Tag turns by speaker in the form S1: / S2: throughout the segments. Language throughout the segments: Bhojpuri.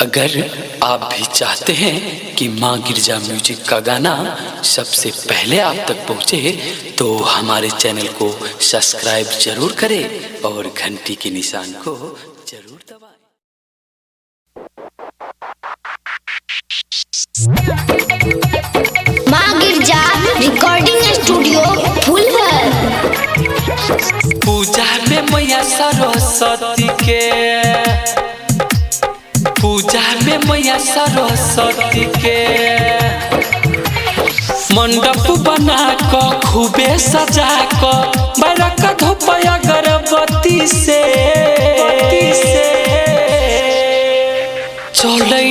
S1: अगर आप भी चाहते हैं कि माँ गिरजा म्यूजिक का गाना सबसे पहले आप तक पहुँचे तो हमारे चैनल को सब्सक्राइब जरूर करें और घंटी के निशान को जरूर दबाएं।
S2: माँ गिरजा रिकॉर्डिंग स्टूडियो फुलवर।
S1: पूजा में मैया सरस्वती के, पूजा में मैया सरस्वती के मंडप बना को खूबे सजा को बरक धूप अगरबत्ती से चले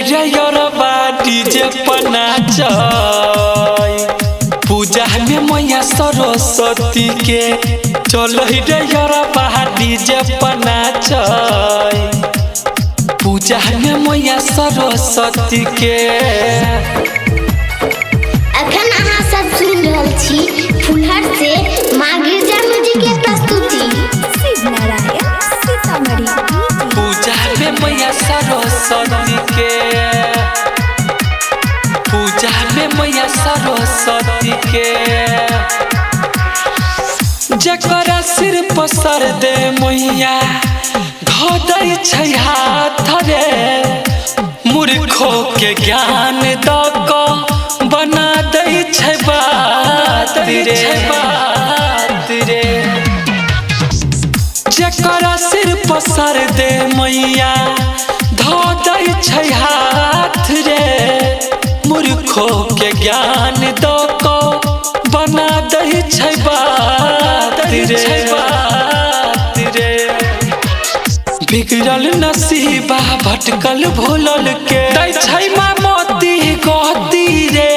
S1: रबा डीजे पना चय। पूजा में मैया सरस्वती के चले रबा डीजे पना चय। पूजा में मैया सरस्वती के।
S2: अखन अहाँ सब सुन रहल छी फुलहर से माँ गिरजा म्यूजिक के प्रस्तुति। शिवनारायण सीतामढ़ी।
S1: पूजा में मैया सरस्वती के, पूजा में मैया सरस्वती के जकरा सिर पर सर दे मैया धोदै छै हाथ रे। मूर्खों के ज्ञान दऽ कऽ बना दै छै बात रे। जकरा सिर पर सर दे मैया धोदै छै हाथ रे। मूर्खों के ज्ञान दऽ कऽ बना दै छै बात रे। बिगड़ल नसीबा भटकल भूलल के दै छै माँ मोती गोती रे।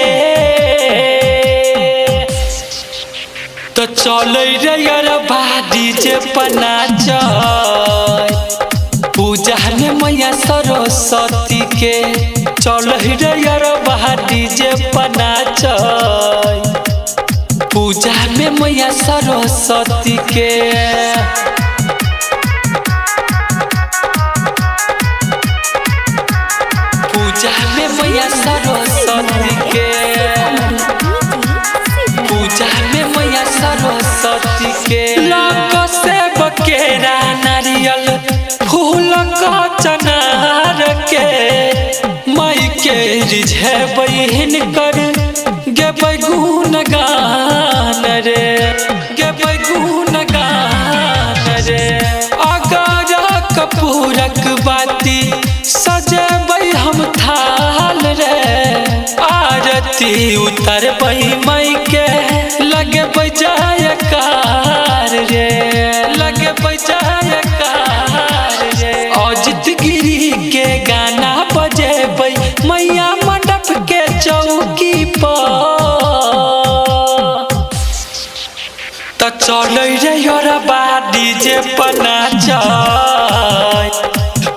S1: तो चले रबा डीजे पना चय। पूजा में मैया सरस्वती के चले रबा डीजे पना चय। पूजा में मैया सरस्वती के। पूजा में मैया सरस्वती के, पूजा में मैया सरस्वती के लग से बकेरा नारियल फूल का चनार के माई के रिझे बहिन कर गेबै गुण गान रे, गेबै गुण गान रे। अगर कपूरक बाती सजेबै हम थाल रे। आरती उतरबै माई के लगबै जयकार रे, लगबै जयकार रे। अजित गिरी के गाना बजेबै मैया मंडप के चौकी पर। तो चले रबा डीजे पना चय।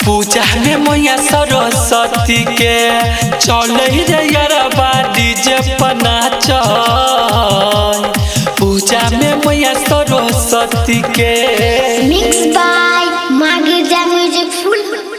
S1: पूजा में मैया सरस्वती के चले रबा डीजे पना चय। पूजा में मैया सरस्वती के।